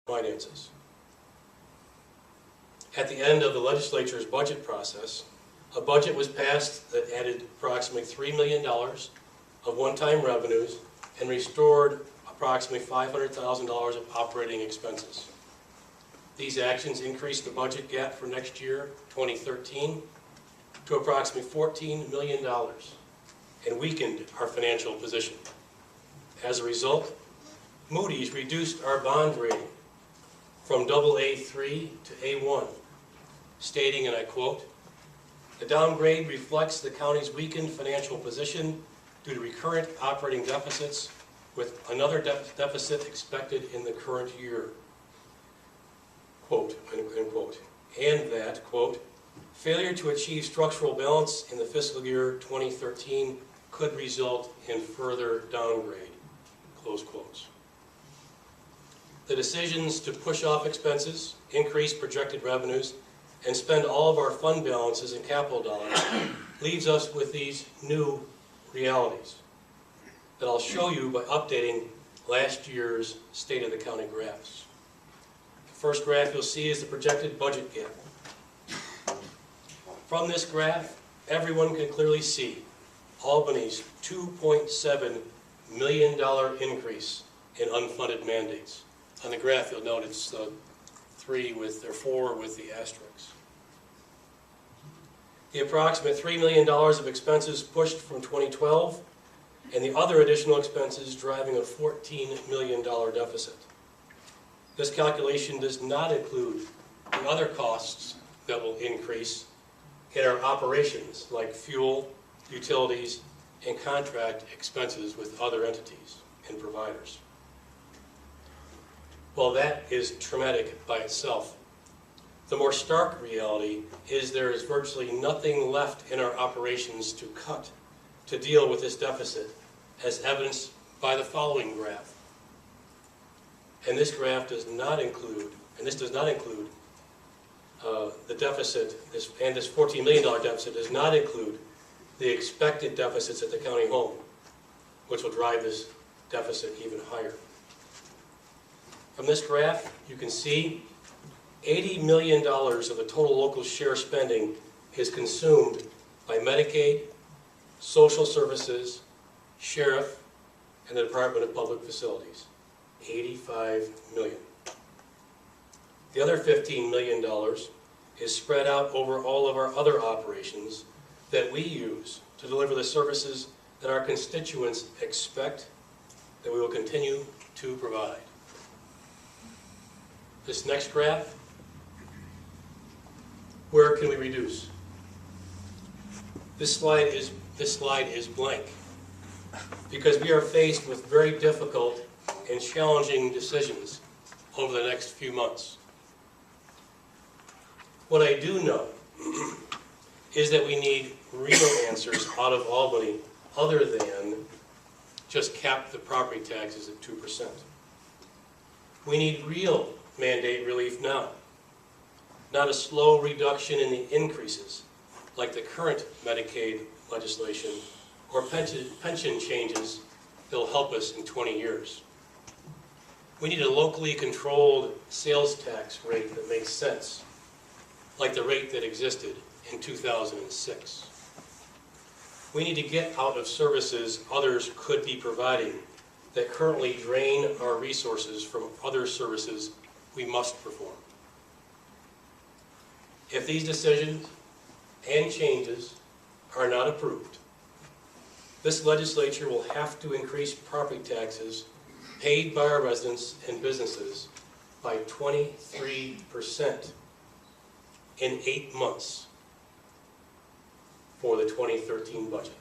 finances. At the end of the legislature's budget process, a budget was passed that added approximately $3 million of one-time revenues and restored approximately $500,000 of operating expenses. These actions increased the budget gap for next year, 2013, to approximately $14 million and weakened our financial position. As a result, Moody's reduced our bond rating from AA3 to A1, stating, and I quote, "The downgrade reflects the county's weakened financial position due to recurrent operating deficits, with another deficit expected in the current year," quote, unquote, and that, quote, "failure to achieve structural balance in the fiscal year 2013 could result in further downgrade," close quotes. The decisions to push off expenses, increase projected revenues, and spend all of our fund balances and capital dollars leaves us with these new realities that I'll show you by updating last year's State of the County graphs. The first graph you'll see is the projected budget gap. From this graph, everyone can clearly see Albany's $2.7 million increase in unfunded mandates. On the graph, you'll note it's 4 with the asterisks. The approximate $3 million of expenses pushed from 2012 and the other additional expenses driving a $14 million deficit. This calculation does not include the other costs that will increase in our operations like fuel, utilities, and contract expenses with other entities and providers. Well, that is traumatic by itself. The more stark reality is there is virtually nothing left in our operations to cut to deal with this deficit, as evidenced by the following graph. And this graph does not include, the deficit, this $14 million deficit does not include the expected deficits at the county home, which will drive this deficit even higher. From this graph, you can see $80 million of the total local share spending is consumed by Medicaid, social services, sheriff, and the Department of Public Facilities. $85 million. The other $15 million is spread out over all of our other operations that we use to deliver the services that our constituents expect that we will continue to provide. This next graph, where can we reduce? This slide is blank because we are faced with very difficult and challenging decisions over the next few months. What I do know is that we need real answers out of Albany other than just cap the property taxes at 2%. We need real mandate relief now, not a slow reduction in the increases like the current Medicaid legislation or pension changes that will help us in 20 years. We need a locally controlled sales tax rate that makes sense, like the rate that existed in 2006. We need to get out of services others could be providing that currently drain our resources from other services we must perform. If these decisions and changes are not approved, this legislature will have to increase property taxes paid by our residents and businesses by 23% in 8 months for the 2013 budget.